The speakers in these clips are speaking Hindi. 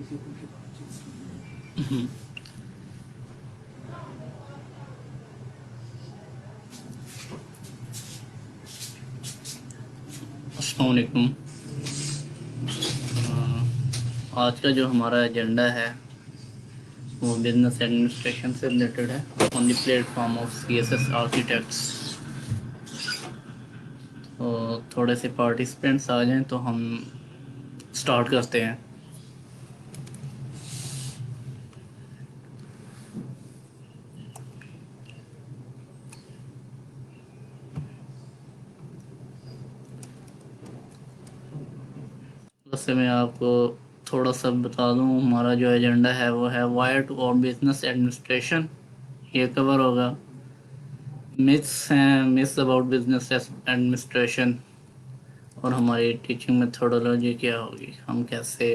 अस्सलाम वालेकुम। आज का जो हमारा एजेंडा है वो बिजनेस एडमिनिस्ट्रेशन से रिलेटेड है on the platform of CSS architects. तो थोड़े से पार्टिसिपेंट्स आ जाएं तो हम स्टार्ट करते हैं। वैसे मैं आपको थोड़ा सा बता दूं, हमारा जो एजेंडा है वो है वायर टू और बिजनेस एडमिनिस्ट्रेशन, ये कवर होगा। मिथ्स हैं, मिथ्स अबाउट बिजनेस एडमिनिस्ट्रेशन, और हमारी टीचिंग मेथोडोलॉजी क्या होगी, हम कैसे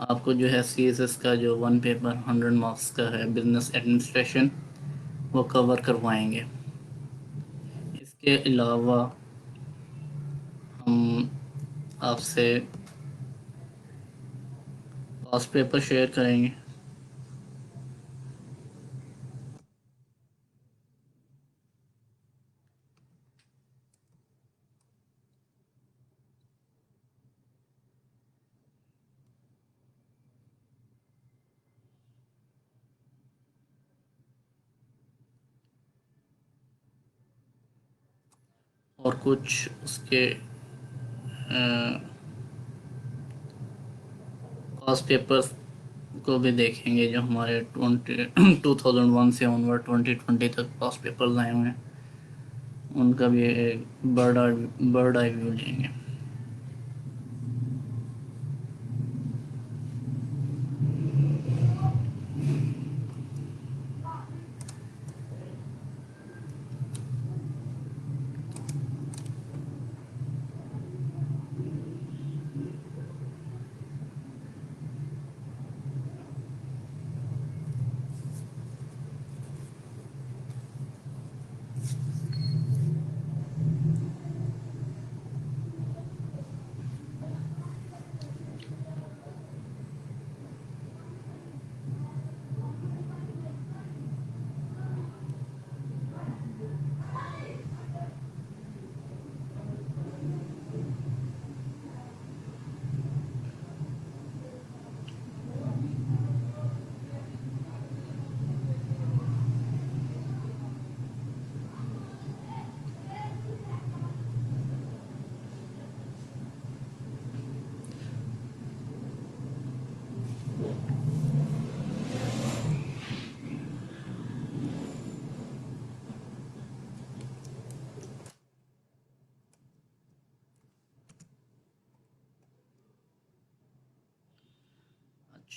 आपको जो है सीएसएस का जो वन पेपर 100 मार्क्स का है बिजनेस एडमिनिस्ट्रेशन वो कवर करवाएंगे। इसके अलावा हम आपसे पास्ट पेपर शेयर करेंगे। और कुछ उसके पास्ट पेपर्स को भी देखेंगे जो हमारे 2001 से ऑनवर्ड 2020 तक पास्ट पेपर्स आए हुए हैं, उनका भी एक बर्ड आई व्यू लेंगे।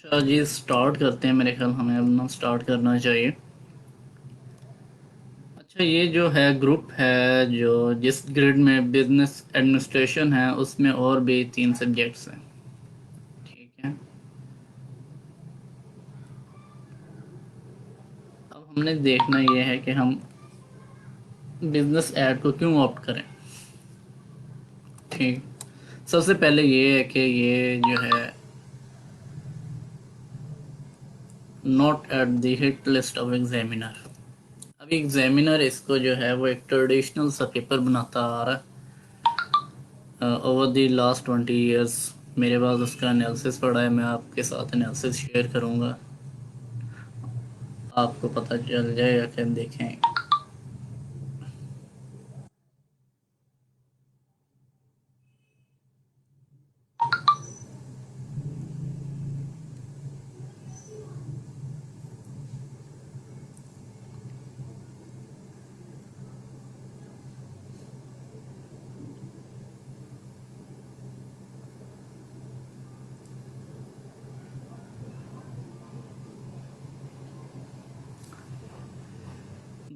अच्छा जी, स्टार्ट करते हैं। मेरे ख्याल हमें अपना स्टार्ट करना चाहिए। अच्छा, ये जो है ग्रुप है जो जिस ग्रेड में बिजनेस एडमिनिस्ट्रेशन है उसमें और भी 3 सब्जेक्ट्स हैं। ठीक है, अब हमने देखना ये है कि हम बिजनेस ऐड को क्यों ऑप्ट करें। ठीक, सबसे पहले ये है कि ये जो है not at the hit list of examiner. अभी एग्जामिनर इसको जो है वो एक ट्रेडिशनल सा पेपर बनाता आ रहा है ओवर द लास्ट 20 ईयर्स। मेरे पास उसका एनालिसिस पड़ा है, मैं आपके साथ एनालिसिस शेयर करूँगा, आपको पता चल जाएगा कि देखें।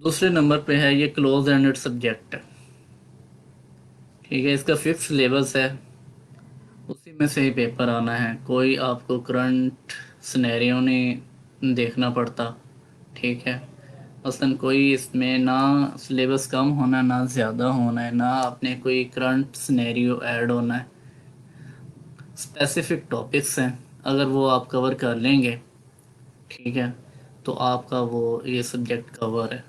दूसरे नंबर पे है ये क्लोज एंडेड सब्जेक्ट। ठीक है, इसका फिक्स सिलेबस है, उसी में से ही पेपर आना है। कोई आपको करंट सिनेरियो नहीं देखना पड़ता। ठीक है, मसलन कोई इसमें ना सिलेबस कम होना ना ज़्यादा होना है, ना आपने कोई करंट सिनेरियो ऐड होना है। स्पेसिफिक टॉपिक्स हैं, अगर वो आप कवर कर लेंगे, ठीक है, तो आपका वो ये सब्जेक्ट कवर है।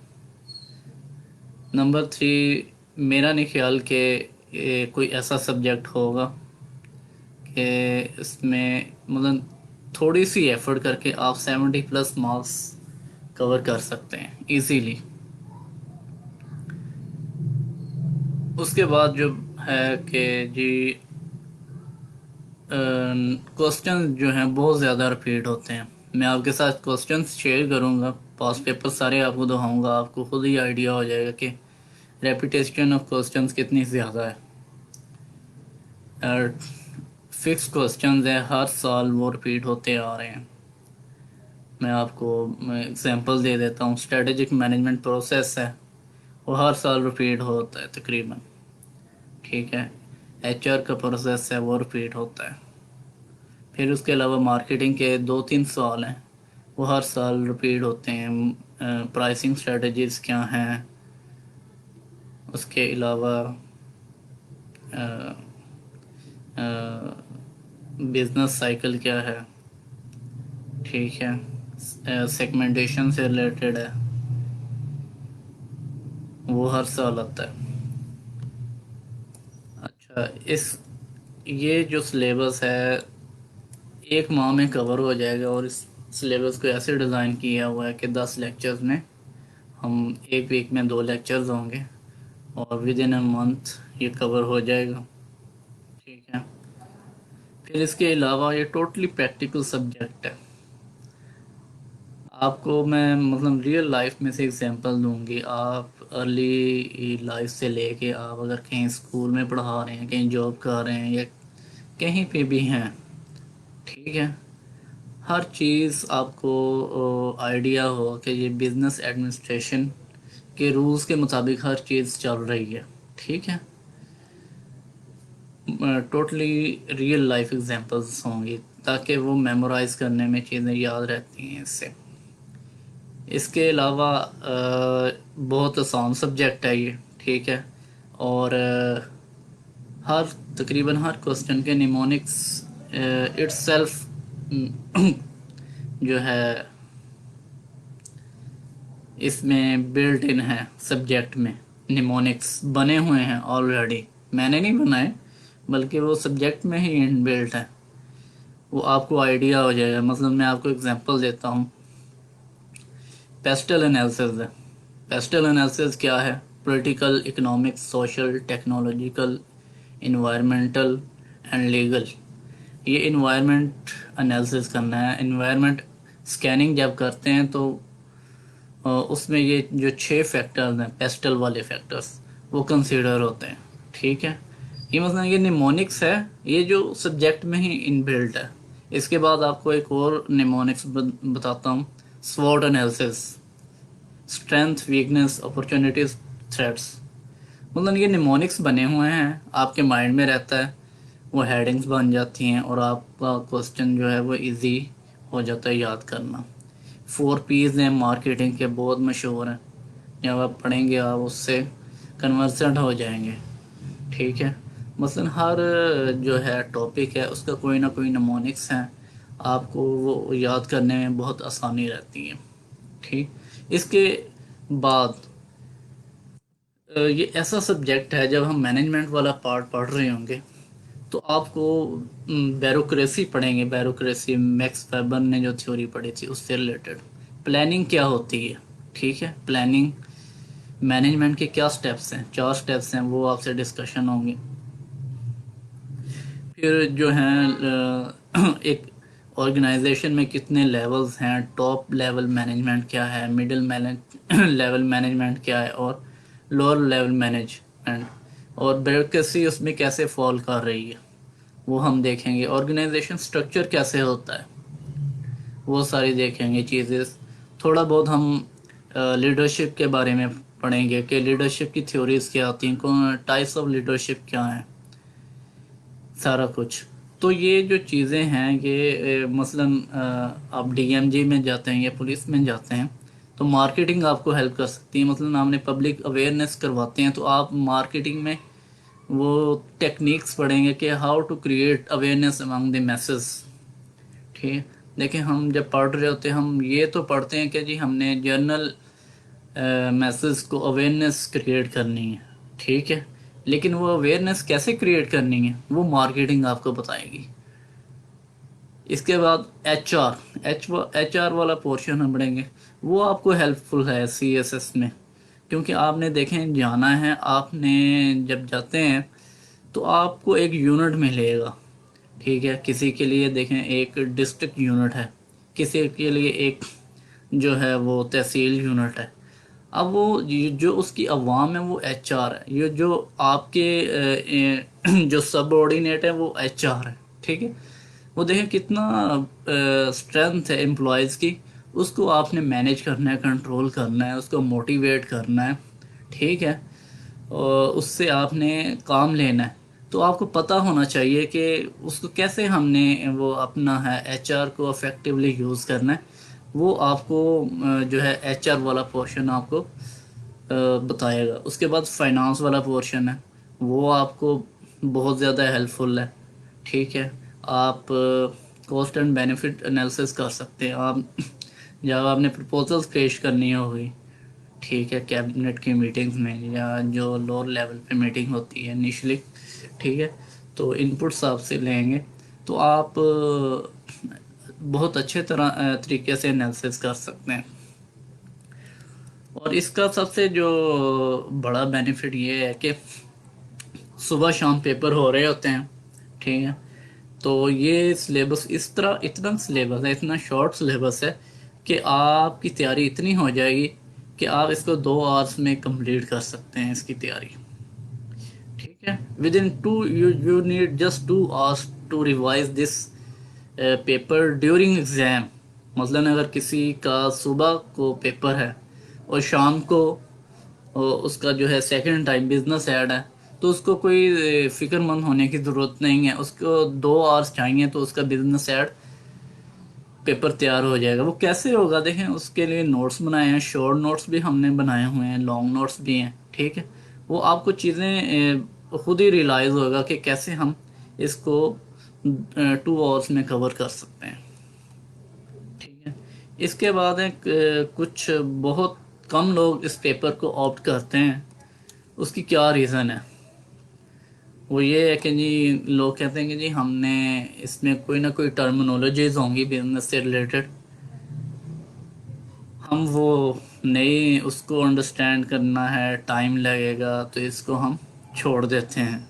नंबर 3, मेरा नहीं ख्याल कि कोई ऐसा सब्जेक्ट होगा कि इसमें मतलब थोड़ी सी एफर्ट करके आप 70+ मार्क्स कवर कर सकते हैं इजीली। उसके बाद जो है कि जी क्वेश्चन जो हैं बहुत ज़्यादा रिपीट होते हैं। मैं आपके साथ क्वेश्चंस शेयर करूंगा, पास पेपर सारे आपको दिखाऊंगा, आपको खुद ही आइडिया हो जाएगा कि रेपिटेशन ऑफ क्वेश्चंस कितनी ज़्यादा है। फिक्स क्वेश्चंस है, हर साल वो रिपीट होते आ रहे हैं। मैं आपको एग्जांपल दे देता हूँ। स्ट्रेटेजिक मैनेजमेंट प्रोसेस है, वो हर साल रिपीट होता है तकरीबन, ठीक है। एचआर का प्रोसेस है, वो रिपीट होता है। फिर उसके अलावा मार्केटिंग के 2-3 सवाल हैं, वो हर साल रिपीट होते हैं। प्राइसिंग स्ट्रेटजीज क्या हैं, उसके अलावा बिजनेस साइकिल क्या है, ठीक है, सेगमेंटेशन से रिलेटेड है, वो हर साल आता है। अच्छा, इस ये जो सिलेबस है एक माह में कवर हो जाएगा, और इस सिलेबस को ऐसे डिज़ाइन किया हुआ है कि 10 लेक्चर्स में हम एक वीक में 2 लेक्चर्स होंगे, और विद इन अ मंथ ये कवर हो जाएगा, ठीक है। फिर इसके अलावा ये टोटली प्रैक्टिकल सब्जेक्ट है। आपको मैं मतलब रियल लाइफ में से एग्जांपल दूंगी। आप अर्ली लाइफ से लेके आप अगर कहीं स्कूल में पढ़ा रहे हैं, कहीं जॉब कर रहे हैं, या कहीं पे भी हैं, ठीक है, हर चीज़ आपको आइडिया हो कि ये बिज़नेस एडमिनिस्ट्रेशन के रूल्स के मुताबिक हर चीज़ चल रही है, ठीक है। टोटली रियल लाइफ एग्जांपल्स होंगी, ताकि वो मेमोराइज करने में चीज़ें याद रहती हैं इससे। इसके अलावा बहुत आसान सब्जेक्ट है ये, ठीक है। और हर तकरीबन हर क्वेश्चन के निमोनिक्स इट्सेल्फ जो है इसमें बिल्ट इन है, सब्जेक्ट में निमोनिक्स बने हुए हैं ऑलरेडी। मैंने नहीं बनाए, बल्कि वो सब्जेक्ट में ही इनबिल्ट है, वो आपको आइडिया हो जाएगा। मतलब मैं आपको एग्जांपल देता हूँ। पेस्टल एनालिसिस है। पेस्टल एनालिसिस क्या है? Political, economics, social, technological, environmental and legal. ये इन्वायरमेंट एनालिसिस करना है। इन्वायरमेंट स्कैनिंग जब करते हैं तो उसमें ये जो 6 फैक्टर्स हैं, पेस्टल वाले फैक्टर्स, वो कंसीडर होते हैं, ठीक है। ये मतलब ये निमोनिक्स है, ये जो सब्जेक्ट में ही इनबिल्ट है। इसके बाद आपको एक और निमोनिक्स बताता हूँ, स्वॉट analysis. Strength, weakness, opportunities, threats. मतलब ये निमोनिक्स बने हुए हैं, आपके माइंड में रहता है, वो हेडिंग्स बन जाती हैं, और आपका क्वेश्चन जो है वो इजी हो जाता है याद करना। 4 P's हैं मार्केटिंग के, बहुत मशहूर हैं, जब आप पढ़ेंगे आप उससे कन्वर्सेंट हो जाएंगे, ठीक है। मसलन हर जो है टॉपिक है उसका कोई ना कोई नमोनिक्स हैं, आपको वो याद करने में बहुत आसानी रहती है, ठीक। इसके बाद ये ऐसा सब्जेक्ट है, जब हम मैनेजमेंट वाला पार्ट पढ़ रहे होंगे तो आपको ब्यूरोक्रेसी पढ़ेंगे। ब्यूरोक्रेसी मैक्स वेबर ने जो थ्योरी पढ़ी थी उससे रिलेटेड। प्लानिंग क्या होती है, ठीक है। प्लानिंग मैनेजमेंट के क्या स्टेप्स हैं, 4 स्टेप्स हैं, वो आपसे डिस्कशन होंगे। फिर जो हैं एक ऑर्गेनाइजेशन में कितने लेवल्स हैं, टॉप लेवल मैनेजमेंट क्या है, मिडिल लेवल मैनेजमेंट क्या है, और लोअर लेवल मैनेजमेंट, और ब्यूरोक्रेसी उसमें कैसे फॉल कर रही है, वो हम देखेंगे। ऑर्गेनाइजेशन स्ट्रक्चर कैसे होता है, वो सारी देखेंगे चीज़ें। थोड़ा बहुत हम लीडरशिप के बारे में पढ़ेंगे कि लीडरशिप की थ्योरीज क्या होती हैं, कौन टाइप्स ऑफ लीडरशिप क्या हैं, सारा कुछ। तो ये जो चीज़ें हैं ये मसलन आप डीएमजी में जाते हैं या पुलिस में जाते हैं तो मार्केटिंग आपको हेल्प कर सकती है। मतलब आपने पब्लिक अवेयरनेस करवाते हैं तो आप मार्केटिंग में वो टेक्निक्स पढ़ेंगे कि how to create awareness among the masses, ठीक है। देखिए हम जब पढ़ रहे होते हैं हम ये तो पढ़ते हैं कि जी हमने जर्नल मैसेज को अवेयरनेस क्रिएट करनी है, ठीक है। लेकिन वो अवेयरनेस कैसे क्रिएट करनी है वो मार्केटिंग आपको बताएगी। इसके बाद एच आर वाला पोर्शन हम पढ़ेंगे। वो आपको हेल्पफुल है सी एस एस में, क्योंकि आपने देखें जाना है, आपने जब जाते हैं तो आपको एक यूनिट मिलेगा, ठीक है। किसी के लिए देखें एक डिस्ट्रिक्ट यूनिट है, किसी के लिए एक जो है वो तहसील यूनिट है। अब वो जो उसकी अवाम है वो एच आर है, ये जो आपके जो सबऑर्डिनेट है वो एच आर है, ठीक है। वो देखें कितना स्ट्रेंथ है एम्प्लॉयज़ की, उसको आपने मैनेज करना है, कंट्रोल करना है, उसको मोटिवेट करना है, ठीक है। और उससे आपने काम लेना है। तो आपको पता होना चाहिए कि उसको कैसे हमने वो अपना है एचआर को इफेक्टिवली यूज़ करना है। वो आपको जो है एचआर वाला पोर्शन आपको बताएगा। उसके बाद फाइनेंस वाला पोर्शन है, वो आपको बहुत ज़्यादा हेल्पफुल है, ठीक है। आप कॉस्ट एंड बेनिफिट एनालिसिस कर सकते हैं। आप जब आपने प्रपोजल्स पेश करनी होगी, ठीक है, कैबिनेट की मीटिंग्स में या जो लोअर लेवल पे मीटिंग होती है इनिशली, ठीक है, तो इनपुट्स आपसे लेंगे तो आप बहुत अच्छे तरीके से एनालिसिस कर सकते हैं। और इसका सबसे जो बड़ा बेनिफिट ये है कि सुबह शाम पेपर हो रहे होते हैं, ठीक है। तो ये सिलेबस इस तरह इतना सिलेबस है, इतना शॉर्ट सिलेबस है कि आपकी तैयारी इतनी हो जाएगी कि आप इसको 2 आवर्स में कंप्लीट कर सकते हैं इसकी तैयारी, ठीक है। Within to you need just 2 hours to revise this paper during exam. मतलब अगर किसी का सुबह को पेपर है और शाम को उसका जो है सेकंड टाइम बिजनेस ऐड है, तो उसको कोई फिक्रमंद होने की ज़रूरत नहीं है। उसको 2 आवर्स चाहिए तो उसका बिजनेस ऐड पेपर तैयार हो जाएगा। वो कैसे होगा देखें, उसके लिए नोट्स बनाए हैं, शॉर्ट नोट्स भी हमने बनाए हुए हैं, लॉन्ग नोट्स भी हैं, ठीक है। वो आपको चीज़ें खुद ही रियलाइज़ होगा कि कैसे हम इसको 2 आवर्स में कवर कर सकते हैं, ठीक है। इसके बाद कुछ बहुत कम लोग इस पेपर को ऑप्ट करते हैं। उसकी क्या रीज़न है? वो ये है कि जी लोग कहते हैं कि जी हमने इसमें कोई ना कोई टर्मिनोलॉजीज होंगी बिजनेस से रिलेटेड, हम वो नहीं, उसको अंडरस्टैंड करना है, टाइम लगेगा, तो इसको हम छोड़ देते हैं।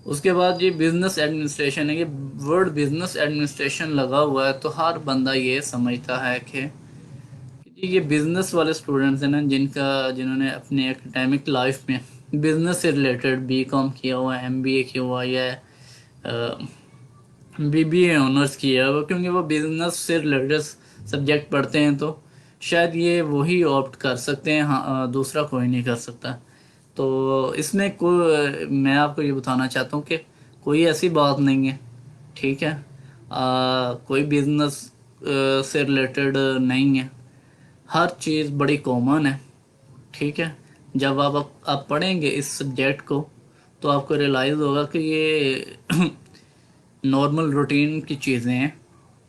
उसके बाद ये बिजनेस एडमिनिस्ट्रेशन है, ये वर्ड बिजनेस एडमिनिस्ट्रेशन लगा हुआ है तो हर बंदा ये समझता है कि जी ये बिजनेस वाले स्टूडेंट्स हैं ना, जिन्होंने अपने एकेडमिक लाइफ में बिजनेस से रिलेटेड बीकॉम किया हुआ है, एमबीए किया हुआ है, या बीबीए ऑनर्स किया है, क्योंकि वो बिजनेस से रिलेटेड सब्जेक्ट पढ़ते हैं तो शायद ये वही ऑप्ट कर सकते हैं। हाँ, दूसरा कोई नहीं कर सकता। तो इसमें मैं आपको ये बताना चाहता हूँ कि कोई ऐसी बात नहीं है, ठीक है। कोई बिजनेस से रिलेटेड नहीं है, हर चीज़ बड़ी कॉमन है, ठीक है। जब आप पढ़ेंगे इस सब्जेक्ट को तो आपको रियलाइज़ होगा कि ये नॉर्मल रूटीन की चीज़ें हैं,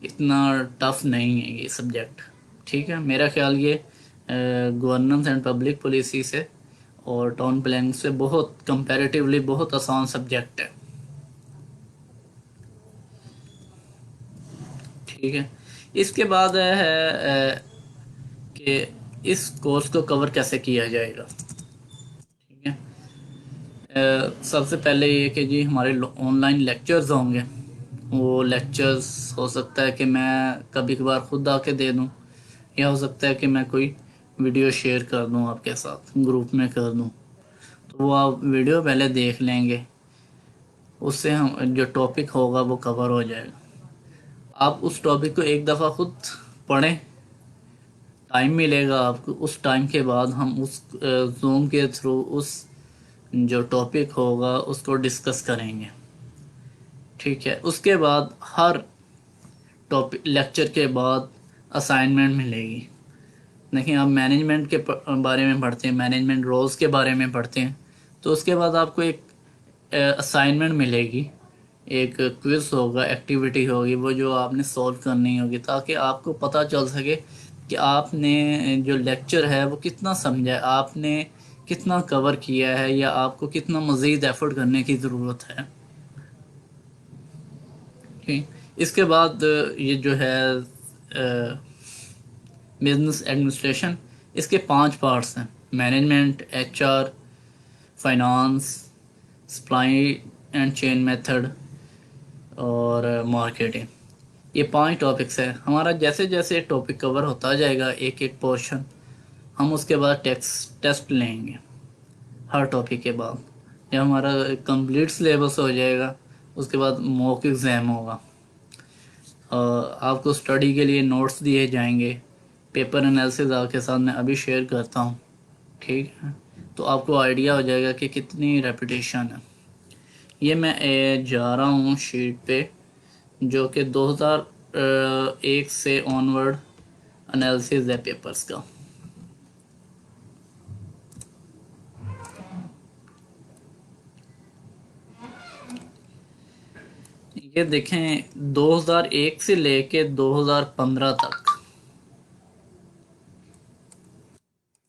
इतना टफ नहीं है ये सब्जेक्ट, ठीक है। मेरा ख्याल ये गवर्नेंस एंड पब्लिक पॉलिसी से और टाउन प्लानिंग से बहुत कंपैरेटिवली बहुत आसान सब्जेक्ट है, ठीक है। इसके बाद कि इस कोर्स को कवर कैसे किया जाएगा, ठीक है। सबसे पहले ये कि जी हमारे ऑनलाइन लेक्चर्स होंगे। वो लेक्चर्स हो सकता है कि मैं कभी कभार खुद आके दे दूं, या हो सकता है कि मैं कोई वीडियो शेयर कर दूं आपके साथ, ग्रुप में कर दूं। तो वो आप वीडियो पहले देख लेंगे, उससे हम जो टॉपिक होगा वो कवर हो जाएगा। आप उस टॉपिक को एक दफ़ा खुद पढ़ें, टाइम मिलेगा आपको, उस टाइम के बाद हम उस जूम के थ्रू उस जो टॉपिक होगा उसको डिस्कस करेंगे, ठीक है। उसके बाद हर टॉपिक लेक्चर के बाद असाइनमेंट मिलेगी। देखिए आप मैनेजमेंट के बारे में पढ़ते हैं, मैनेजमेंट रोल्स के बारे में पढ़ते हैं, तो उसके बाद आपको एक असाइनमेंट मिलेगी, एक क्विज होगा, एक्टिविटी होगी, वो जो आपने सॉल्व करनी होगी, ताकि आपको पता चल सके कि आपने जो लेक्चर है वो कितना समझा है, आपने कितना कवर किया है, या आपको कितना मज़ीद एफर्ट करने की ज़रूरत है। ठीक। इसके बाद ये जो है बिजनेस एडमिनिस्ट्रेशन, इसके 5 पार्ट्स हैं: management, HR, finance, supply and chain method, और मार्केटिंग। ये 5 टॉपिक्स है हमारा। जैसे जैसे टॉपिक कवर होता जाएगा एक एक पोर्शन, हम उसके बाद टेस्ट लेंगे हर टॉपिक के बाद। जब हमारा कंप्लीट सिलेबस हो जाएगा, उसके बाद मॉक एग्ज़ाम होगा। आपको स्टडी के लिए नोट्स दिए जाएंगे, पेपर एनालिसिस आपके साथ मैं अभी शेयर करता हूँ। ठीक है, तो आपको आइडिया हो जाएगा कि कितनी रेपिटेशन है। ये मैं जा रहा हूँ शीट पे, जो कि 2001 से ऑनवर्ड एनालिसिस है पेपर्स का। ये देखें, 2001 से लेके 2015 तक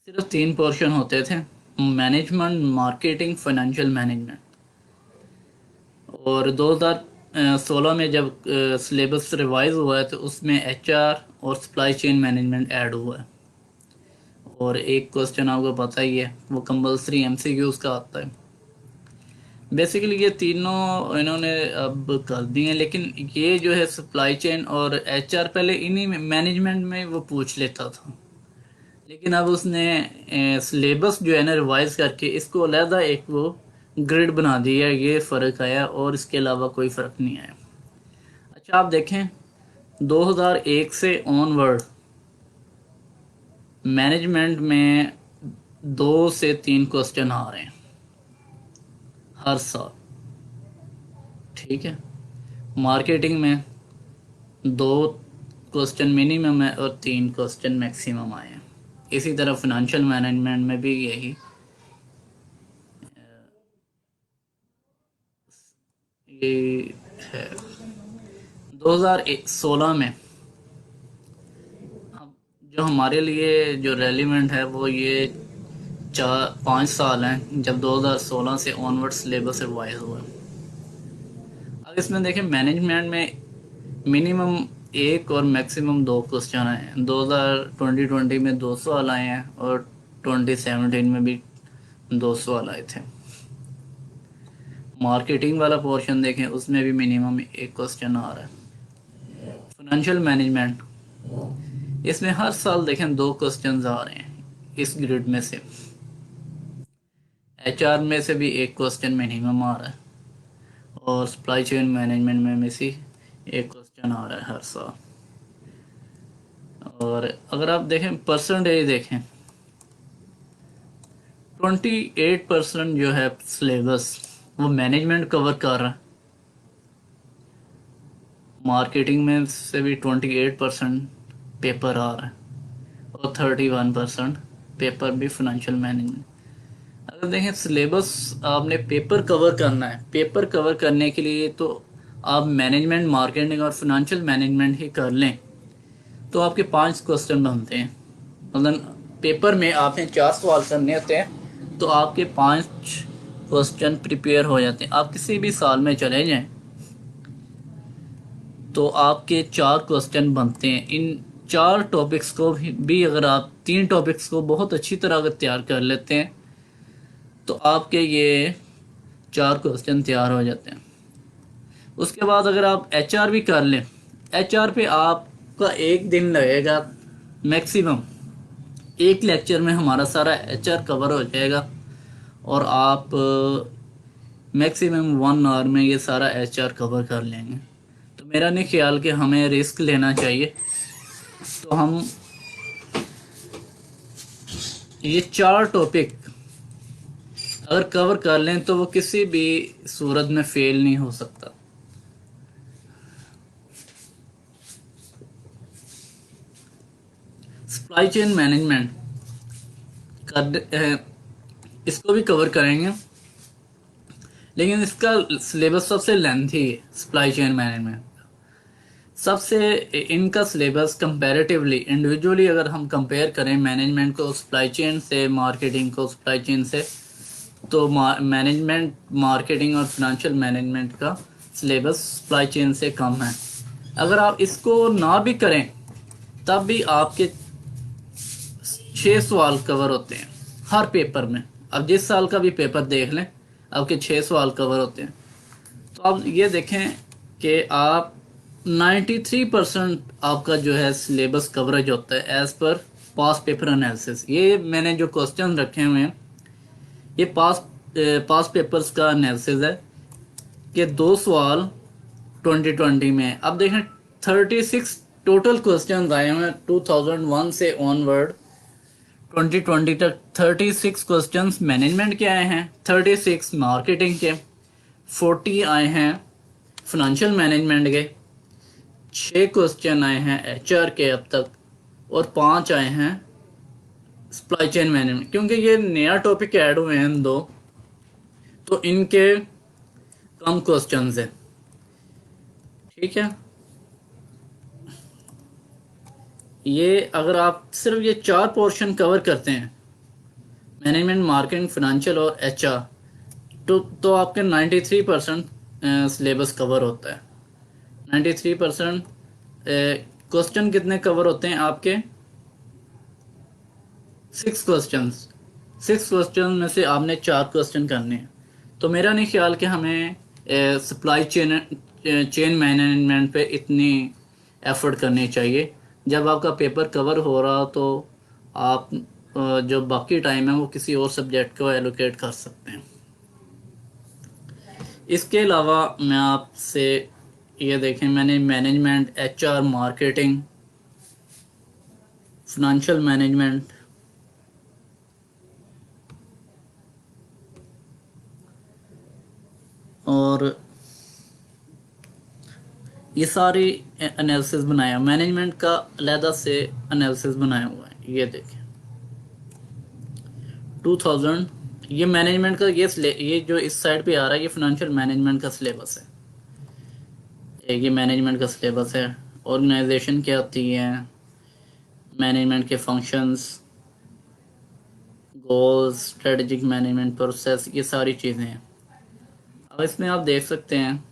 सिर्फ 3 पोर्शन होते थे: मैनेजमेंट, मार्केटिंग, फाइनेंशियल मैनेजमेंट। और 2016 में जब सिलेबस रिवाइज हुआ है, तो उसमें एचआर और सप्लाई चेन मैनेजमेंट ऐड हुआ है। और एक क्वेश्चन आपको पता ही है, वो कंपल्सरी एमसीक्यूज का आता है। बेसिकली ये तीनों इन्होंने अब कर दिए हैं, लेकिन ये जो है सप्लाई चेन और एचआर पहले इन्हीं में मैनेजमेंट में वो पूछ लेता था, लेकिन अब उसने सिलेबस जो है ना रिवाइज करके इसको अलहदा एक वो ग्रिड बना दिया। ये फ़र्क आया और इसके अलावा कोई फ़र्क नहीं आया। अच्छा, आप देखें, 2001 से ऑनवर्ड मैनेजमेंट में 2 से 3 क्वेश्चन आ रहे हैं हर साल। ठीक है, मार्केटिंग में 2 क्वेश्चन मिनिमम है और 3 क्वेश्चन मैक्सिमम आए हैं। इसी तरह फिनेंशियल मैनेजमेंट में भी यही ये है। 2016 में अब जो हमारे लिए जो रेलिवेंट है वो ये 4-5 साल हैं, जब 2016 से ऑनवर्ड सिलेबस रिवाइज हुआ। अब इसमें देखें, मैनेजमेंट में मिनिमम 1 और मैक्सिमम 2 क्वेश्चन आए हैं। 2020 में 200 आए हैं, और 2017 में भी 200 आए थे। मार्केटिंग वाला पोर्शन देखें, उसमें भी मिनिमम 1 क्वेश्चन आ रहा है। फाइनेंशियल मैनेजमेंट, इसमें हर साल देखें 2 क्वेश्चन आ रहे हैं इस ग्रिड में से। एचआर में से भी 1 क्वेश्चन मिनिमम आ रहा है, और सप्लाई चेन मैनेजमेंट में से 1 क्वेश्चन आ रहा है हर साल। और अगर आप देखें परसेंटेज देखें, 28% जो है सिलेबस वो मैनेजमेंट कवर कर रहा है। मार्केटिंग में से भी 28% पेपर आ रहा है, और 31% पेपर भी फाइनेंशियल मैनेजमेंट। अगर देखें सिलेबस, आपने पेपर कवर करना है, पेपर कवर करने के लिए तो आप मैनेजमेंट, मार्केटिंग और फाइनेंशियल मैनेजमेंट ही कर लें, तो आपके 5 क्वेश्चन बनते हैं। मतलब पेपर में आपने 4 सवाल करने होते हैं, तो आपके 5 क्वेश्चन प्रिपेयर हो जाते हैं। आप किसी भी साल में चले जाएं, तो आपके 4 क्वेश्चन बनते हैं। इन 4 टॉपिक्स को भी अगर आप 3 टॉपिक्स को बहुत अच्छी तरह अगर तैयार कर लेते हैं, तो आपके ये 4 क्वेश्चन तैयार हो जाते हैं। उसके बाद अगर आप एचआर भी कर लें, एचआर पे आपका 1 दिन लगेगा मैक्सिमम। एक लेक्चर में हमारा सारा एचआर कवर हो जाएगा, और आप मैक्सिमम 1 आवर में ये सारा एचआर कवर कर लेंगे। तो मेरा नहीं ख्याल कि हमें रिस्क लेना चाहिए। तो हम ये 4 टॉपिक अगर कवर कर लें, तो वो किसी भी सूरत में फेल नहीं हो सकता। सप्लाई चेन मैनेजमेंट कर इसको भी कवर करेंगे। लेकिन इसका सिलेबस सबसे लेंथी है, सप्लाई चेन मैनेजमेंट सबसे। इनका सिलेबस कंपैरेटिवली इंडिविजुअली अगर हम कंपेयर करें मैनेजमेंट को सप्लाई चेन से, मार्केटिंग को सप्लाई चेन से, तो मैनेजमेंट, मार्केटिंग और फिनेंशियल मैनेजमेंट का सिलेबस सप्लाई चेन से कम है। अगर आप इसको ना भी करें तब भी आपके 6 सवाल कवर होते हैं हर पेपर में। अब जिस साल का भी पेपर देख लें, आपके 6 सवाल कवर होते हैं। तो आप ये देखें कि आप 93% आपका जो है सिलेबस कवरेज होता है एज पर पास पेपर एनालिसिस। ये मैंने जो क्वेश्चन रखे हुए हैं ये पास पेपर्स का एनालिसिस है कि 2 सवाल 2020 में। अब देखें 36 टोटल क्वेश्चन आए हुए हैं 2001 से ऑनवर्ड 2020 तक। 36 क्वेश्चंस मैनेजमेंट के आए हैं, 36 मार्केटिंग के, 40 आए हैं फिनेंशियल मैनेजमेंट के, 6 क्वेश्चन आए हैं एचआर के अब तक, और 5 आए हैं सप्लाई चेन मैनेजमेंट। क्योंकि ये नया टॉपिक ऐड हुए हैं दो, तो इनके कम क्वेश्चंस हैं। ठीक है, ये अगर आप सिर्फ ये 4 पोर्शन कवर करते हैं, मैनेजमेंट, मार्केटिंग, फिनेंशियल और एचआर, तो आपके 93% सिलेबस कवर होता है। 93% क्वेश्चन कितने कवर होते हैं आपके? 6 क्वेश्चंस। 6 क्वेश्चन में से आपने 4 क्वेश्चन करने हैं। तो मेरा नहीं ख्याल कि हमें सप्लाई चेन मैनेजमेंट पे इतनी एफर्ट करनी चाहिए। जब आपका पेपर कवर हो रहा तो आप जो बाकी टाइम है वो किसी और सब्जेक्ट को एलोकेट कर सकते हैं। इसके अलावा मैं आपसे ये देखें, मैंने management, HR, marketing, financial management और ये सारी एनालिसिस बनाया, मैनेजमेंट का अलहदा से एनालिसिस बनाया हुआ है। ये देखें 2000, ये मैनेजमेंट का ये जो इस साइड पे आ रहा है ये फिनेंशियल मैनेजमेंट का सिलेबस है। ये मैनेजमेंट का सिलेबस है। ऑर्गेनाइजेशन क्या होती है, मैनेजमेंट के functions, goals, strategic management process, ये सारी चीज़ें हैं। अब इसमें आप देख सकते हैं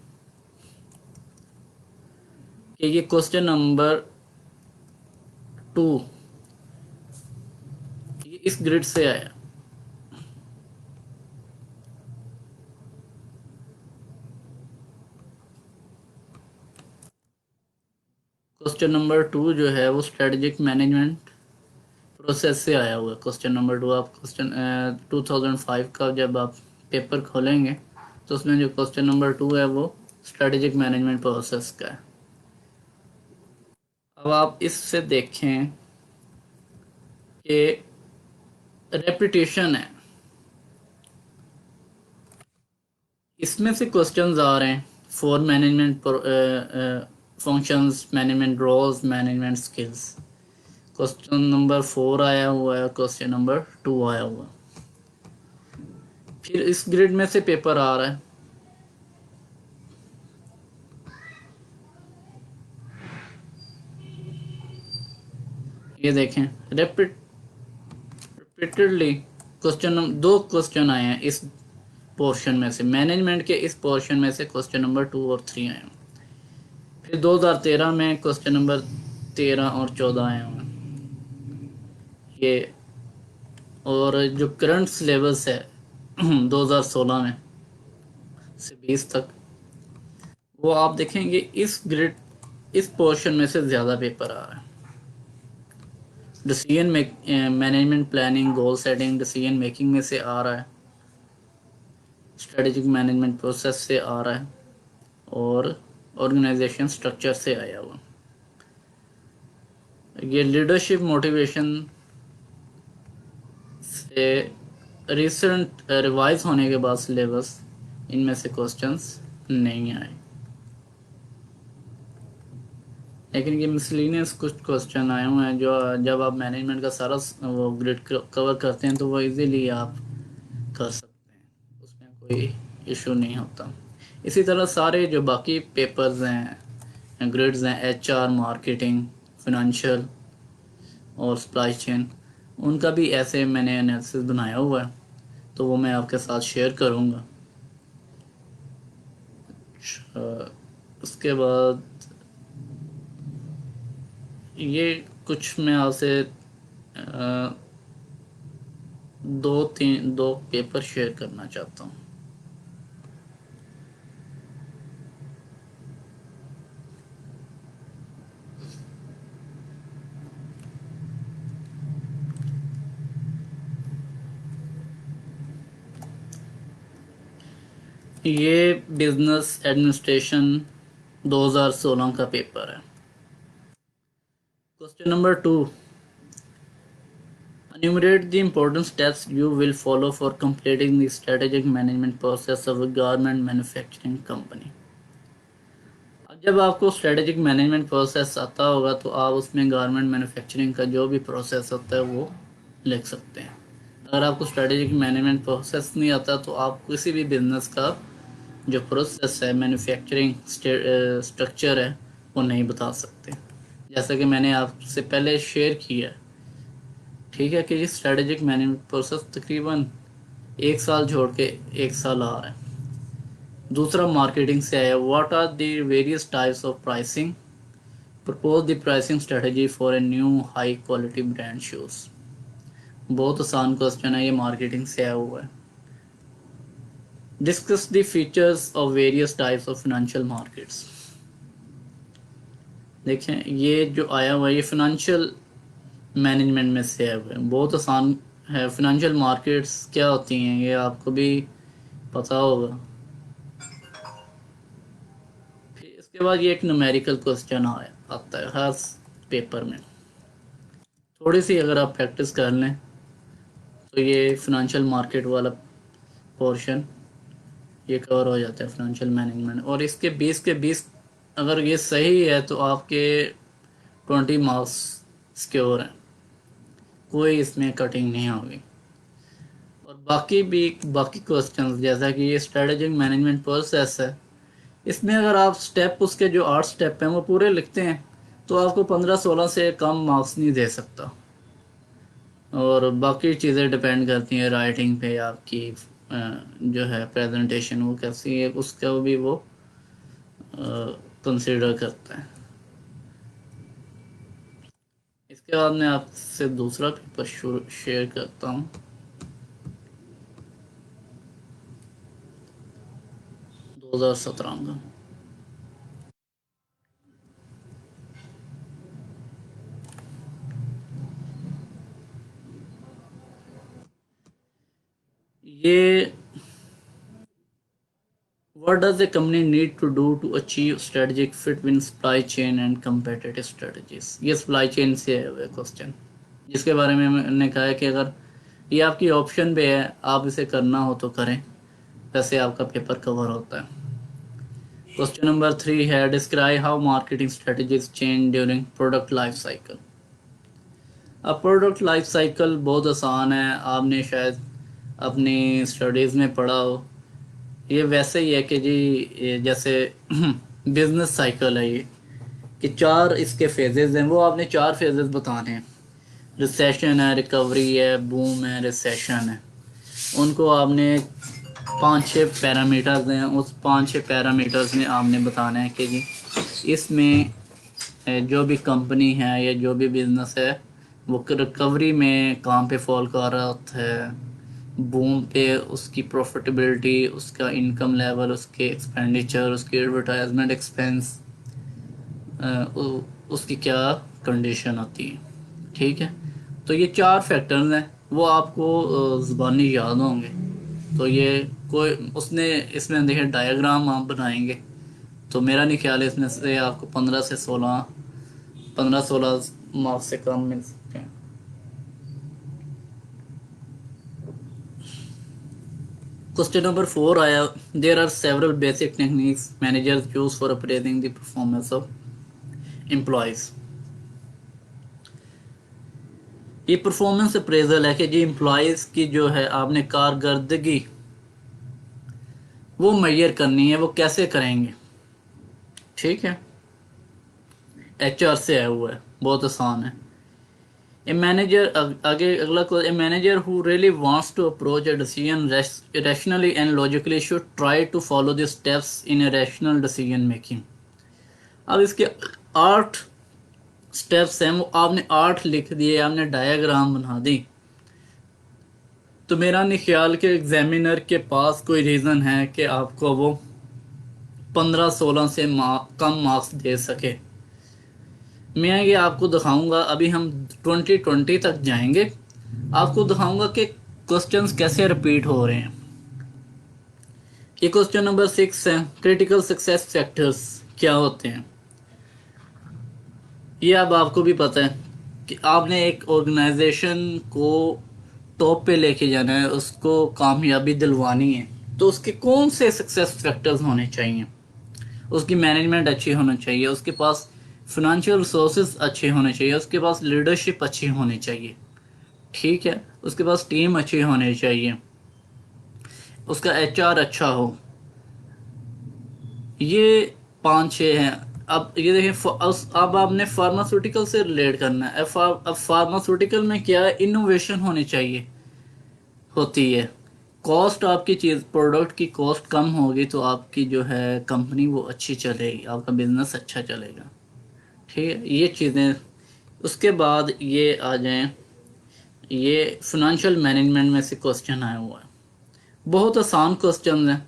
कि ये क्वेश्चन नंबर 2 ये इस ग्रिड से आया। क्वेश्चन नंबर 2 जो है वो स्ट्रेटजिक मैनेजमेंट प्रोसेस से आया हुआ है। क्वेश्चन नंबर 2 आप क्वेश्चन 2005 का जब आप पेपर खोलेंगे तो उसमें जो क्वेश्चन नंबर 2 है वो स्ट्रेटजिक मैनेजमेंट प्रोसेस का है। अब आप इससे देखें कि रेपिटेशन है, इसमें से क्वेश्चंस आ रहे हैं for management functions, management roles, management skills. Question number 4 आया हुआ है, क्वेश्चन नंबर 2 आया हुआ है। फिर इस ग्रिड में से पेपर आ रहा है। ये देखें रिपीटेडली दो क्वेश्चन आए हैं इस पोर्शन में से, मैनेजमेंट के इस पोर्शन में से क्वेश्चन नंबर 2 और 3 आए हैं। फिर 2013 में क्वेश्चन नंबर 13 और 14 आए हुए हैं ये। और जो करंट सिलेबस है 2016 में से 20 तक, वो आप देखेंगे इस ग्रिड, इस पोर्शन में से ज़्यादा पेपर आ रहा है। Decision management, planning, goal setting, decision making में से आ रहा है, स्ट्रेटेजिक मैनेजमेंट प्रोसेस से आ रहा है, और ऑर्गेनाइजेशन स्ट्रक्चर से आया हुआ। ये लीडरशिप मोटिवेशन से रिसेंट रिवाइज होने के बाद सिलेबस, इनमें से क्वेश्चंस नहीं आए। लेकिन ये मिसलिनियस कुछ क्वेश्चन आए हुए हैं जो जब आप मैनेजमेंट का सारा वो ग्रिड कवर करते हैं तो वो इजीली आप कर सकते हैं, उसमें कोई इशू नहीं होता। इसी तरह सारे जो बाकी पेपर्स हैं, ग्रिड्स हैं, HR, मार्केटिंग, फिनंशियल और सप्लाई चेन, उनका भी ऐसे मैंने एनालिसिस बनाया हुआ है, तो वो मैं आपके साथ शेयर करूँगा। उसके बाद ये कुछ मैं आपसे दो पेपर शेयर करना चाहता हूँ। ये बिजनेस एडमिनिस्ट्रेशन 2016 का पेपर है। Question number 2, enumerate the important steps you will follow for completing the strategic management process of a garment manufacturing company। अब जब आपको स्ट्रेटेजिक मैनेजमेंट प्रोसेस आता होगा तो आप उसमें गारमेंट मैन्युफैक्चरिंग का जो भी प्रोसेस होता है वो लिख सकते हैं। अगर आपको स्ट्रेटेजिक मैनेजमेंट प्रोसेस नहीं आता तो आप किसी भी बिजनेस का जो प्रोसेस है, मैन्युफैक्चरिंग स्ट्रक्चर है, वो नहीं बता सकते। जैसा कि मैंने आपसे पहले शेयर किया है, ठीक है, कि स्ट्रेटेजिक मैनेजमेंट प्रोसेस तकरीबन 1 साल छोड़ के 1 साल आ रहा है। दूसरा मार्केटिंग से है, what are the various types of pricing, propose the pricing strategy for a new high quality brand shoes. बहुत आसान क्वेश्चन है, ये मार्केटिंग से आया हुआ है। Discuss the features of various types of financial markets. देखें, ये जो आया हुआ है ये फाइनेंशियल मैनेजमेंट में से आया हुआ है, बहुत आसान है। फाइनेंशियल मार्केट्स क्या होती हैं ये आपको भी पता होगा। फिर इसके बाद ये एक न्यूमेरिकल क्वेश्चन आता है हर पेपर में। थोड़ी सी अगर आप प्रैक्टिस कर लें तो ये फाइनेंशियल मार्केट वाला पोर्शन ये कवर हो जाता है, फाइनेंशियल मैनेजमेंट। और इसके 20 के 20 अगर ये सही है तो आपके 20 मार्क्स सिक्योर हैं, कोई इसमें कटिंग नहीं होगी। और बाकी क्वेश्चंस जैसा कि ये स्ट्रेटेजिक मैनेजमेंट प्रोसेस है, इसमें अगर आप स्टेप उसके जो 8 स्टेप हैं वो पूरे लिखते हैं तो आपको 15-16 से कम मार्क्स नहीं दे सकता। और बाकी चीज़ें डिपेंड करती हैं राइटिंग पे, आपकी जो है प्रेजेंटेशन वो कैसी है उसका भी वो कंसिडर करता है। इसके बाद मैं आपसे दूसरा पेपर शेयर करता हूँ। दो 2017 का ये, what does a company need to do to achieve strategic fit within supply chain and competitive strategies। ये supply chain से है वो क्वेश्चन, जिसके बारे में मैंने कहा है कि अगर ये आपकी ऑप्शन पे है, आप इसे करना हो तो करें, वैसे आपका पेपर कवर होता है। क्वेश्चन नंबर 3 है, describe how marketing strategies change during product life cycle. अब प्रोडक्ट लाइफ साइकिल बहुत आसान है, आपने शायद अपनी स्टडीज़ में पढ़ा हो। ये वैसे ही है कि जी ये जैसे बिजनेस साइकिल है ये, कि 4 इसके फेजेस हैं, वो आपने 4 फेजेस बताने हैं। रिसेशन है, रिकवरी है, बूम है, रिसेशन है। उनको आपने 5-6 पैरामीटर्स हैं, उस 5-6 पैरामीटर्स में आपने बताना है कि जी इसमें जो भी कंपनी है या जो भी बिजनेस है वो रिकवरी में कहाँ पे फॉल कर रहा है, बूम पे उसकी प्रॉफिटेबिलिटी, उसका इनकम लेवल, उसके एक्सपेंडिचर, उसकी एडवर्टाइजमेंट एक्सपेंस, उसकी क्या कंडीशन होती है। ठीक है, तो ये 4 फैक्टर्स हैं, वो आपको ज़ुबानी याद होंगे। तो ये कोई उसने इसमें देखिए डायग्राम आप बनाएंगे तो मेरा नहीं ख्याल है इसमें से आपको 15-16 मार्क्स से कम मिल सकते हैं। क्वेश्चन नंबर 4 आया, there are several basic techniques managers use for appraising the performance of employees. ये परफॉर्मेंस अप्रेजल है कि जी एम्प्लॉयज की जो है आपने कारकर्दगी वो मेजर करनी है, वो कैसे करेंगे। ठीक है, HR से आया हुआ है, बहुत आसान है। ए मैनेजर, आगे अगला question, a manager who really wants to approach a decision rationally and logically should try to follow the steps in a rational decision making. अब इसके 8 स्टेप्स हैं, वो आपने 8 लिख दिए, आपने डायग्राम बना दी, तो मेरा नहीं ख्याल कि एग्जामिनर के पास कोई रीज़न है कि आपको वो 15-16 से कम मार्क्स दे सके। मैं ये आपको दिखाऊंगा, अभी हम 2020 तक जाएंगे, आपको दिखाऊंगा कि क्वेश्चंस कैसे रिपीट हो रहे हैं। ये क्वेश्चन नंबर 6 है, क्रिटिकल सक्सेस फैक्टर्स क्या होते हैं। ये अब आपको भी पता है कि आपने एक ऑर्गेनाइजेशन को टॉप पे लेके जाना है, उसको कामयाबी दिलवानी है, तो उसके कौन से सक्सेस फैक्टर्स होने चाहिए। उसकी मैनेजमेंट अच्छी होना चाहिए, उसके पास फिनेंशियल रिसोर्सेज अच्छे होने चाहिए, उसके पास लीडरशिप अच्छी होनी चाहिए। ठीक है, उसके पास टीम अच्छी होनी चाहिए, उसका HR अच्छा हो। ये 5-6 हैं। अब ये देखें, अब आपने फार्मास्यूटिकल से रिलेट करना है। अब फार्मास्यूटिकल में क्या है, इनोवेशन होनी चाहिए, होती है। कॉस्ट, आपकी चीज़ प्रोडक्ट की कॉस्ट कम होगी तो आपकी जो है कंपनी वो अच्छी चलेगी, आपका बिजनेस अच्छा चलेगा। ठीक है, ये चीज़ें। उसके बाद ये आ जाएं, ये फिनेंशियल मैनेजमेंट में से क्वेश्चन आया हुआ है, बहुत आसान क्वेश्चन है।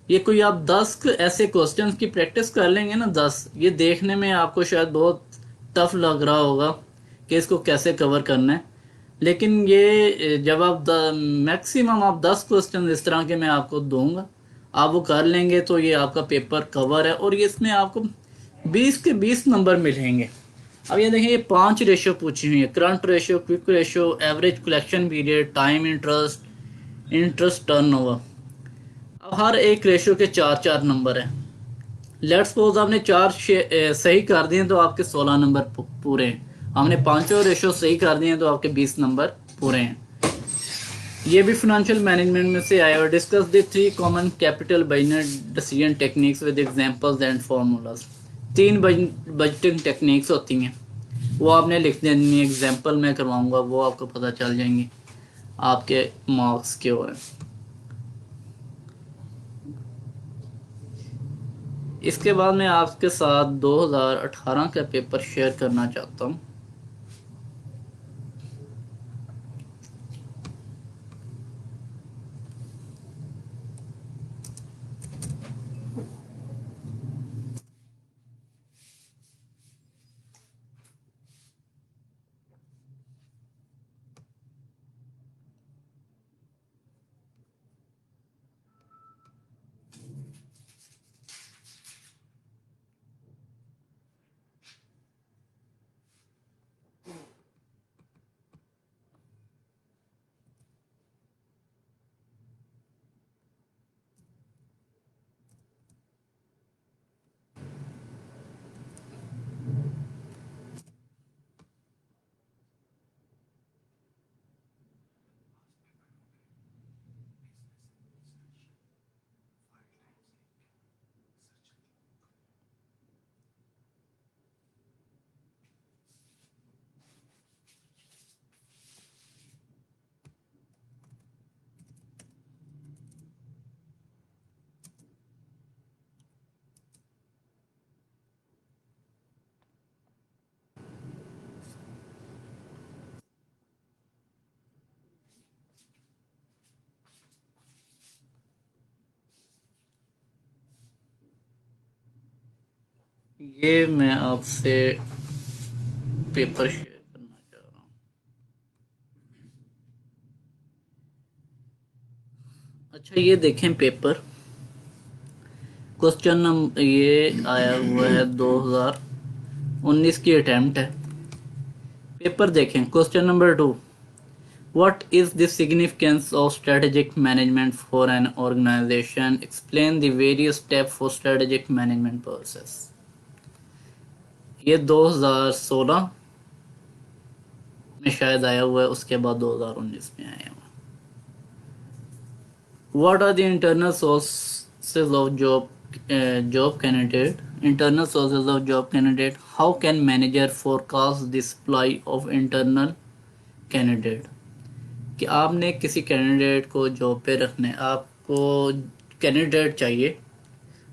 ये कोई आप 10 ऐसे क्वेश्चंस की प्रैक्टिस कर लेंगे ना, 10, ये देखने में आपको शायद बहुत टफ लग रहा होगा कि इसको कैसे कवर करना है, लेकिन ये जब आप मैक्सिमम आप 10 क्वेश्चन इस तरह के मैं आपको दूंगा, आप वो कर लेंगे तो ये आपका पेपर कवर है, और ये इसमें आपको 20 के 20 नंबर मिलेंगे। अब ये देखें, ये 5 रेशियो पूछी हुई है, current ratio, quick ratio, average collection period, time, interest turnover. अब हर एक रेशियो के 4-4 नंबर हैं। लेट्स सपोज आपने 4 सही कर दिए तो आपके 16 नंबर पूरे हैं। हमने पांचों रेशियो सही कर दिए तो आपके 20 नंबर पूरे हैं। ये भी फाइनेंशियल मैनेजमेंट में से आया। और discuss the 3 common capital budget decision techniques with examples and formulas. 3 budgeting techniques होती हैं, वो आपने लिख देनी है, एग्जांपल मैं करवाऊंगा, वो आपको पता चल जाएंगी आपके मार्क्स के हो। इसके बाद मैं आपके साथ 2018 का पेपर शेयर करना चाहता हूँ। ये मैं आपसे पेपर शेयर करना चाह रहा हूँ। अच्छा, ये देखें पेपर, क्वेश्चन नंबर ये आया हुआ है 2019 की अटेम्प्ट है। पेपर देखें, question number 2, what is the significance of strategic management for an organization, explain the various step for strategic management process. ये 2016 में शायद आया हुआ है, उसके बाद 2019 में आया हुआ। What are the internal source sources of job candidate, internal sources of job candidate. How can manager forecast the supply of internal candidate? कि आपने किसी कैंडिडेट को जॉब पे रखना है, आपको कैंडिडेट चाहिए,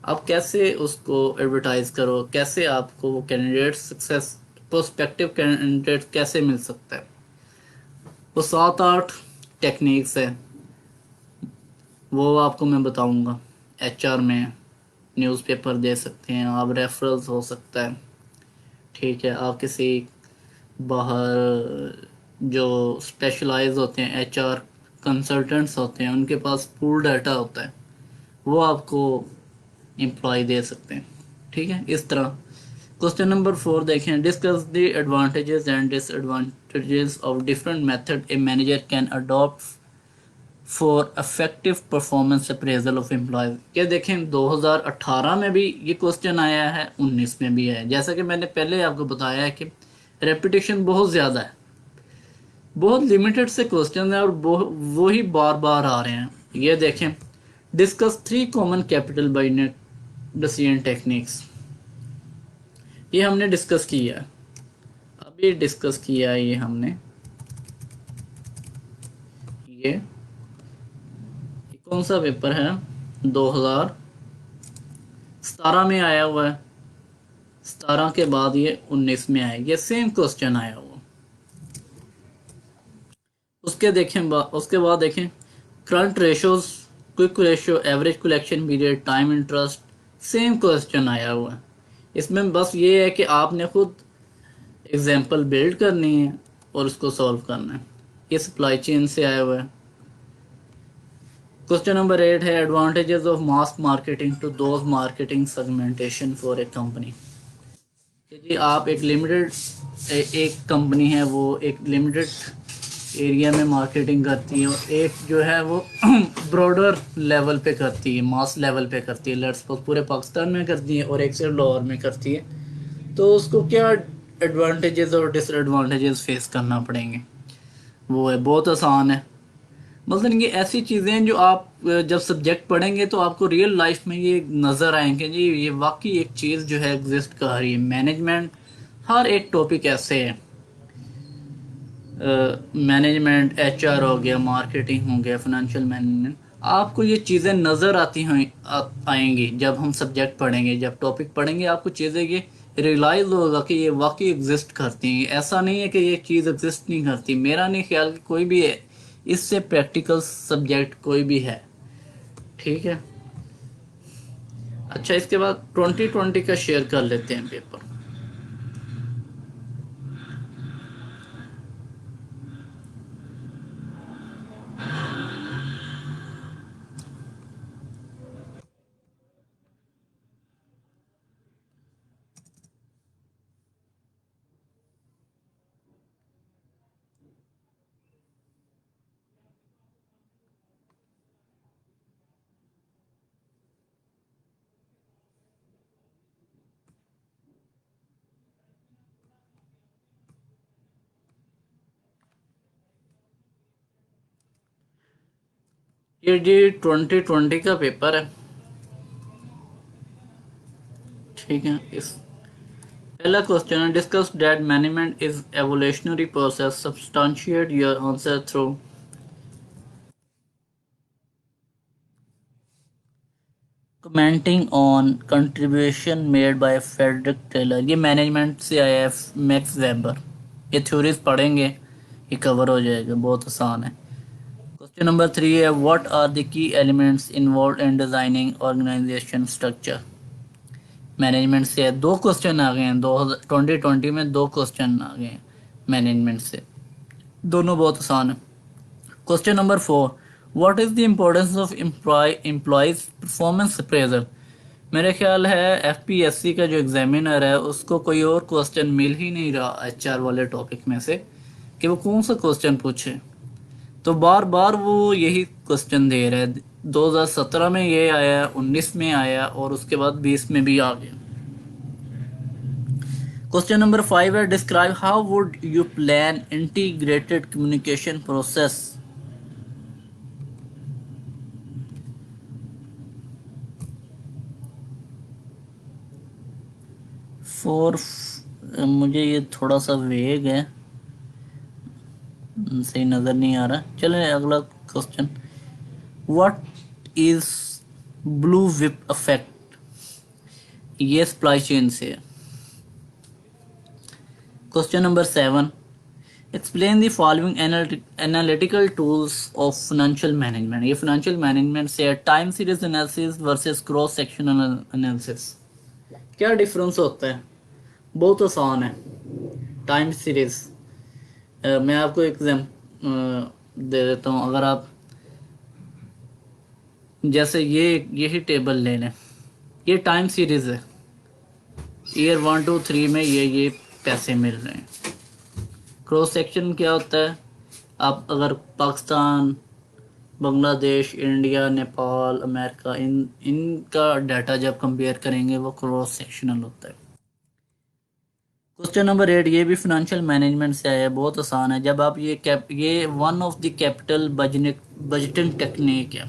आप कैसे उसको एडवर्टाइज करो, कैसे आपको वो कैंडिडेट सक्सेस प्रोस्पेक्टिव कैंडिडेट कैसे मिल सकता है। वो 7-8 टेक्निक्स है, वो आपको मैं बताऊंगा। एचआर में न्यूज़पेपर दे सकते हैं आप, रेफरल्स हो सकता है, ठीक है। आप किसी बाहर जो स्पेशलाइज होते हैं एचआर कंसल्टेंट्स होते हैं, उनके पास पूल डाटा होता है, वो आपको एम्प्लॉय दे सकते हैं, ठीक है। इस तरह क्वेश्चन नंबर 4 देखें, discuss the advantages and disadvantages of different method a manager can adopt for effective performance appraisal of employees. ये देखें 2018 में भी ये क्वेश्चन आया है, 19 में भी है। जैसा कि मैंने पहले आपको बताया है कि रेपिटेशन बहुत ज़्यादा है, बहुत लिमिटेड से क्वेश्चन है और वो ही बार बार आ रहे हैं। ये देखें, discuss 3 common capital by decision techniques, ये हमने डिस्कस किया है, अभी डिस्कस किया है ये हमने। ये कौन सा पेपर है, 2017 में आया हुआ है, 17 के बाद ये 19 में आया, ये सेम क्वेश्चन आया हुआ। उसके बाद देखें current ratios, quick ratio, average collection period, time interest, same question आया हुआ है। इसमें बस ये है कि आपने खुद एग्जाम्पल बिल्ड करनी है और उसको सॉल्व करना है। ये सप्लाई चेन से आया हुआ है। क्वेश्चन नंबर 8 है advantages of mass marketing to those marketing segmentation for a company. जी आप एक लिमिटेड एक कंपनी है, वो एक लिमिटेड एरिया में मार्केटिंग करती है और एक जो है वो ब्रॉडर लेवल पे करती है, मास लेवल पे करती है, लेट्स सपोज पूरे पाकिस्तान में करती है और एक से लाहौर में करती है। तो उसको क्या एडवांटेजेस और डिसएडवांटेजेस फेस करना पड़ेंगे, वो है बहुत आसान है। मतलब ये ऐसी चीज़ें हैं जो आप जब सब्जेक्ट पढ़ेंगे तो आपको रियल लाइफ में ये नज़र आएंगे जी, ये वाकई एक चीज़ जो है एग्जिस्ट कर रही है। मैनेजमेंट, हर एक टॉपिक ऐसे है, मैनेजमेंट, एचआर हो गया, मार्केटिंग हो गया, फाइनेंशियल मैनेजमेंट, आपको ये चीज़ें नज़र आएंगी जब हम सब्जेक्ट पढ़ेंगे, जब टॉपिक पढ़ेंगे आपको चीज़ें ये रियलाइज होगा कि ये वाकई एग्जिस्ट करती हैं। ऐसा नहीं है कि ये चीज़ एग्जिस्ट नहीं करती। मेरा नहीं ख्याल कि कोई भी है इससे प्रैक्टिकल सब्जेक्ट कोई भी है, ठीक है। अच्छा, इसके बाद 2020 का शेयर कर लेते हैं पेपर। ये जी 2020 का पेपर है, ठीक है। इस पहला क्वेश्चन है, discuss that management is evolutionary process, substantiate your answer through. Commenting on contribution made by Frederick Taylor, ये मैनेजमेंट से आया है, मैक्स वेबर। ये थ्योरीज पढ़ेंगे, ये कवर हो जाएगा, बहुत आसान है। क्वेश्चन नंबर 3 है, what are the key elements involve in designing organization structure. Management से है, 2 क्वेश्चन आ गए हैं, 2020 में 2 क्वेश्चन आ गए हैं मैनेजमेंट से, दोनों बहुत आसान है। Question number 4, what is the importance of employees performance appraisal. मेरे ख्याल है एफपीएससी का जो एग्जामिनर है उसको कोई और क्वेश्चन मिल ही नहीं रहा एचआर वाले टॉपिक में से कि वो कौन सा क्वेश्चन पूछे, तो बार बार वो यही क्वेश्चन दे रहा है। 2017 में ये आया, 19 में आया और उसके बाद 20 में भी आ गया। क्वेश्चन नंबर 5 है, describe how would you plan integrated communication process. Four, मुझे ये थोड़ा सा वेग है, सही नज़र नहीं आ रहा। चलें अगला question, what is blue whip effect? ये सप्लाई चेन से है। Question number 7, explain the following analytical tools of financial management. ये फाइनेंशियल मैनेजमेंट से है, time series analysis versus cross sectional analysis. क्या डिफरेंस होता है? बहुत आसान है। टाइम सीरीज, मैं आपको एग्जाम दे देता हूँ। अगर आप जैसे यही टेबल ले लें, ये टाइम सीरीज है, ईयर 1 2 3 में ये पैसे मिल रहे हैं। क्रॉस सेक्शन क्या होता है? आप अगर पाकिस्तान, बांग्लादेश, इंडिया, नेपाल, अमेरिका, इनका डाटा जब कंपेयर करेंगे वो क्रॉस सेक्शनल होता है। क्वेश्चन नंबर 8, ये भी फाइनेंशियल मैनेजमेंट से आया है, बहुत आसान है। जब आप ये one of the capital budgeting technique है।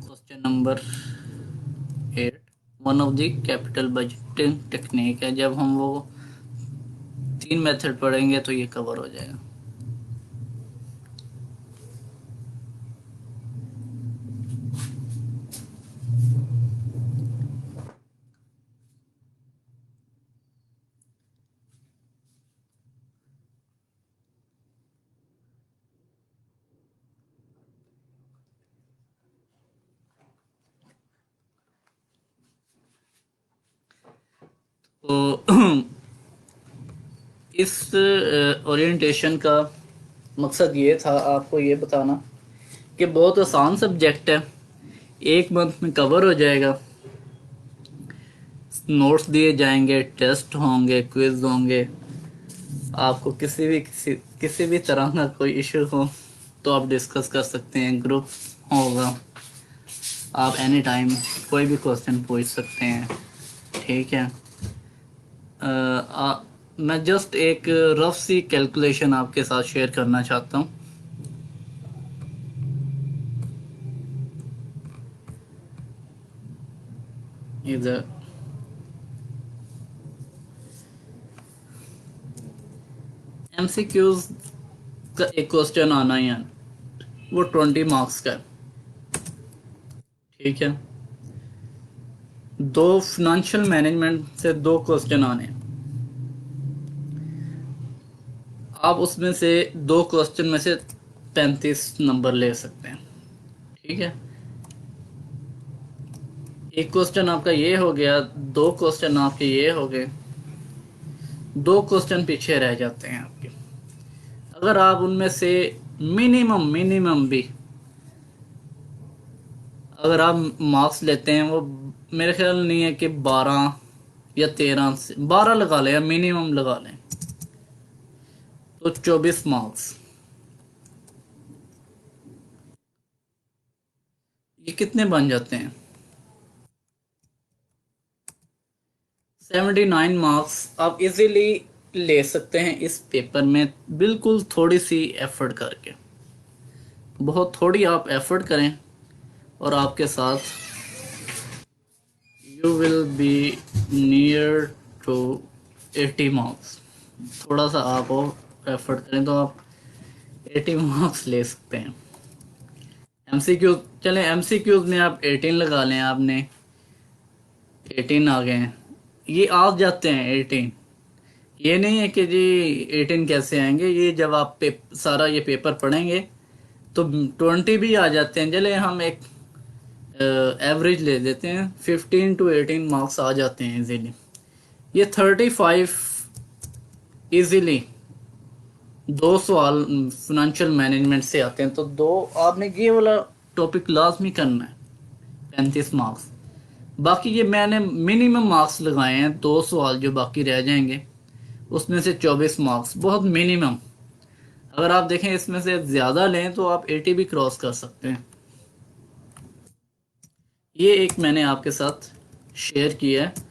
Question number 8, one of the capital budgeting technique है। जब हम वो 3 मेथड पढ़ेंगे तो ये कवर हो जाएगा। तो इस ओरिएंटेशन का मकसद ये था आपको ये बताना कि बहुत आसान सब्जेक्ट है, 1 मंथ में कवर हो जाएगा। नोट्स दिए जाएंगे, टेस्ट होंगे, क्विज होंगे। आपको किसी भी तरह का कोई इशू हो तो आप डिस्कस कर सकते हैं, ग्रुप होगा, आप एनी टाइम कोई भी क्वेश्चन पूछ सकते हैं। ठीक है। मैं जस्ट एक रफ सी कैलकुलेशन आपके साथ शेयर करना चाहता हूँ। इधर एमसीक्यूज का एक क्वेश्चन आना है, वो 20 मार्क्स का है। ठीक है। 2 फाइनेंशियल मैनेजमेंट से 2 क्वेश्चन आने, आप उसमें से 2 क्वेश्चन में से 35 नंबर ले सकते हैं। ठीक है। एक क्वेश्चन आपका ये हो गया, 2 क्वेश्चन आपके ये हो गए, 2 क्वेश्चन पीछे रह जाते हैं आपके। अगर आप उनमें से मिनिमम भी अगर आप मार्क्स लेते हैं, वो मेरे ख्याल नहीं है कि 12 या 13 से 12 लगा लें या मिनिमम लगा लें तो 24 मार्क्स। ये कितने बन जाते हैं? 79 मार्क्स आप इजीली ले सकते हैं इस पेपर में, बिल्कुल थोड़ी सी एफर्ट करके। बहुत थोड़ी आप एफर्ट करें और आपके साथ you will be near to 80 marks. थोड़ा सा आप और एफर्ट करें तो आप 80 मार्क्स ले सकते हैं। एमसीक्यू, चलें एमसीक्यूज में आप 18 लगा लें, आपने 18 आ गए हैं, ये आ जाते हैं 18। ये नहीं है कि जी 18 कैसे आएंगे, ये जब आप सारा ये पेपर पढ़ेंगे तो 20 भी आ जाते हैं। चले हम एक एवरेज ले देते हैं, 15 to 18 मार्क्स आ जाते हैं इजीली। ये 35 इजीली 2 सवाल फाइनेंशियल मैनेजमेंट से आते हैं, तो 2 आपने ये वाला टॉपिक लाजमी करना है, 35 मार्क्स। बाकी ये मैंने मिनिमम मार्क्स लगाए हैं, 2 सवाल जो बाकी रह जाएंगे उसमें से 24 मार्क्स बहुत मिनिमम। अगर आप देखें इसमें से ज़्यादा लें तो आप 80 भी क्रॉस कर सकते हैं। ये एक मैंने आपके साथ शेयर किया है।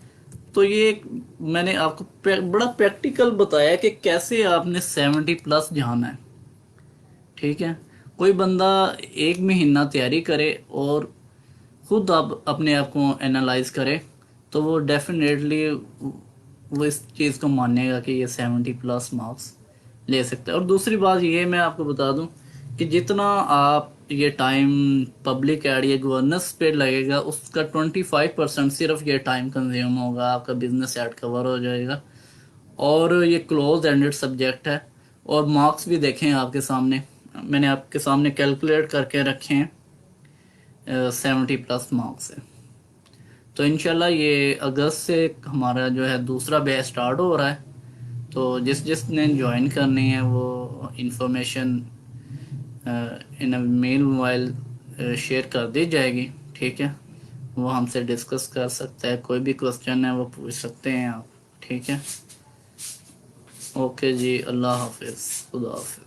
तो ये एक मैंने आपको बड़ा प्रैक्टिकल बताया कि कैसे आपने 70 प्लस जाना है। ठीक है। कोई बंदा 1 महीना तैयारी करे और खुद आप अपने आप को एनालाइज करे तो तो वो डेफिनेटली वो इस चीज़ को मानेगा कि ये 70+ मार्क्स ले सकता है। और दूसरी बात ये मैं आपको बता दूं कि जितना आप ये टाइम पब्लिक एड या गवर्नेंस पे लगेगा उसका 25% सिर्फ ये टाइम कंज्यूम होगा, आपका बिजनेस एड कवर हो जाएगा। और ये क्लोज एंडेड सब्जेक्ट है। और मार्क्स भी देखें आपके सामने, मैंने आपके सामने कैलकुलेट करके रखे हैं, 70+ मार्क्स है। तो इंशाल्लाह ये अगस्त से हमारा जो है दूसरा बैच स्टार्ट हो रहा है। तो जिसने ज्वाइन करनी है वो information in mail mobile share कर दी जाएगी, ठीक है। वो हमसे डिस्कस कर सकता है, कोई भी क्वेश्चन है वो पूछ सकते हैं आप, ठीक है। ओके जी, अल्लाह हाफिज़, खुदा हाफिज़।